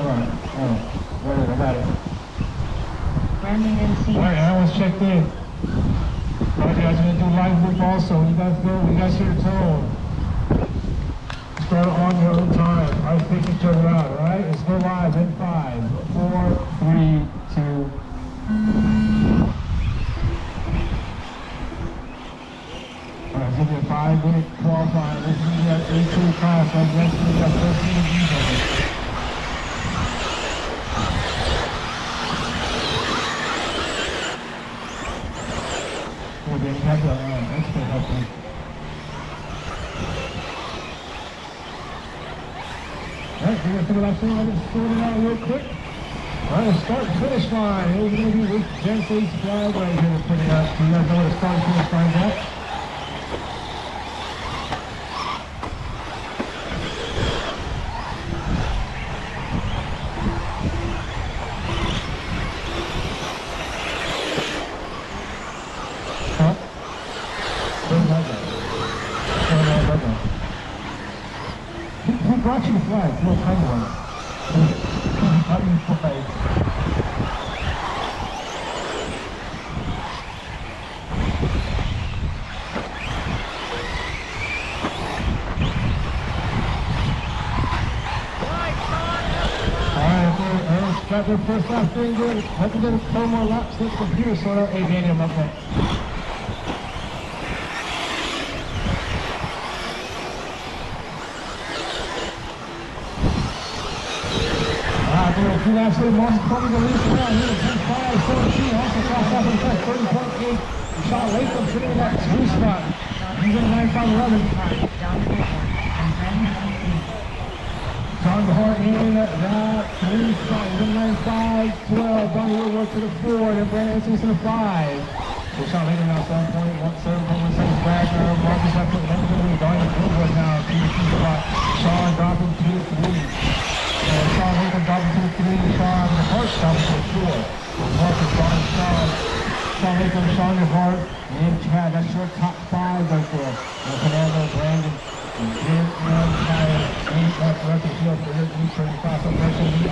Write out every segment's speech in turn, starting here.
Hold on. Oh, wait, I got it. Brandon MC. Alright, everyone's checked in. Alright, guys, we're gonna do live loop also. You guys go, you guys hear the tone. Start on your own time. I think each other out, alright? Let's go live in 5, 4, 3, 2. Alright, give me a 5-minute qualifier. This is the A2 class. I'm next to the first meeting defense. Then you have the expert help me. Alright, we're going to figure out something. I'll just sort it out real quick. Alright, the start and finish line. It was going to be with Jensen's flag right here to put it up. So you guys know where the start and finish line's at? Who brought you the flag? No tiny one. Who brought you the flag? Alright, Aaron's got their first lap doing good. Let them get a couple more laps. Let the computer sort out. Hey, Danny, I'm up there. Two laps in, Moss probably the lead around here, 10-5, 17, also crossed off in front, 30.8. Sean Latham sitting in that 2 spot. He's in 9.5-11. John Hart in that 3 spot. He's in 9.5-12. Donnie Woodward to the 4, and Brandon Estes to the 5. So Sean Latham now 7.1 seconds back. Marcus up to the lead. Donnie Woodward now 2 spot. Sean dropping 2-3. Sean Latham dropping to the 3, Sean Hart dropping to the 4. Marcus, Donnie, Sean Latham, Sean Hart, and Chad. That's your top 5 right there. And Fernando, Brandon, Jim, and Tyler, and that's the rest of the field for his return class of person. We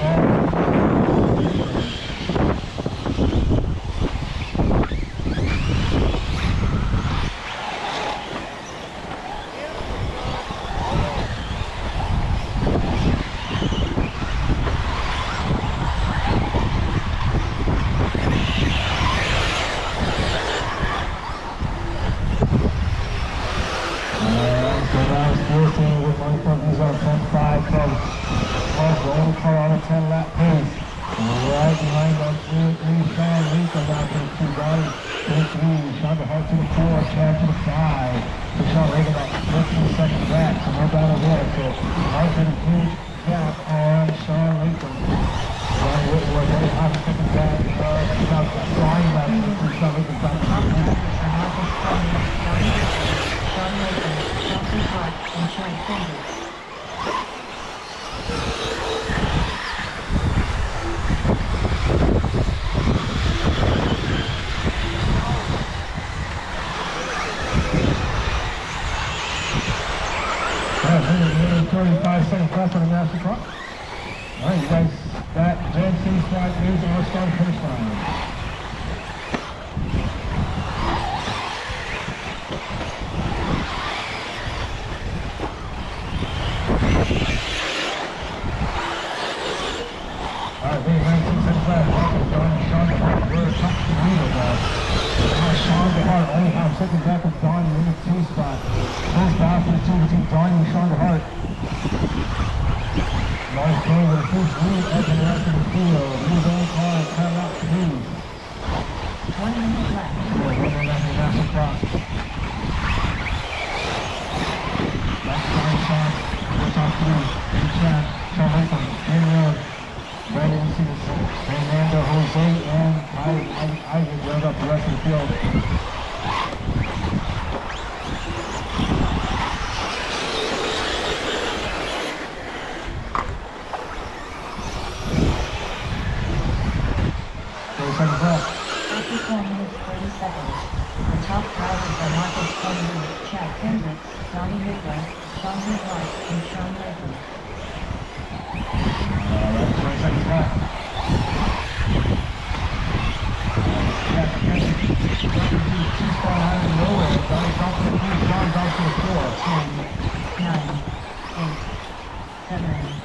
7, 6, 5,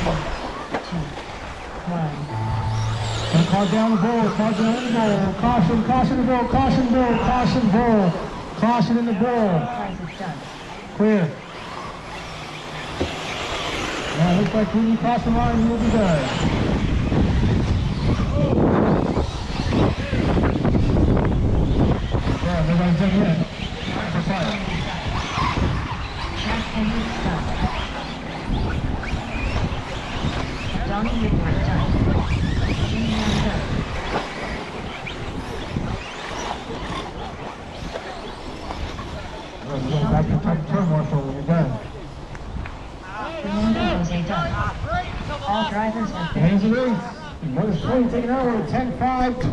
4, 3, 2, 1. Gonna call down the bull, call down the bull. Caution, caution the bull, caution bull, caution bull. Caution in the bull. Price is done. Clear. Yeah, looks like when you cross the line, you'll be done. Yeah, everybody's done yet. For fire. Check engine start. Donnie report done. Engine done. We're going back to turn marshal when you're done. Fernando Jose done. All drivers have been. Hands of race. Motor's 20 taken over. 10-5.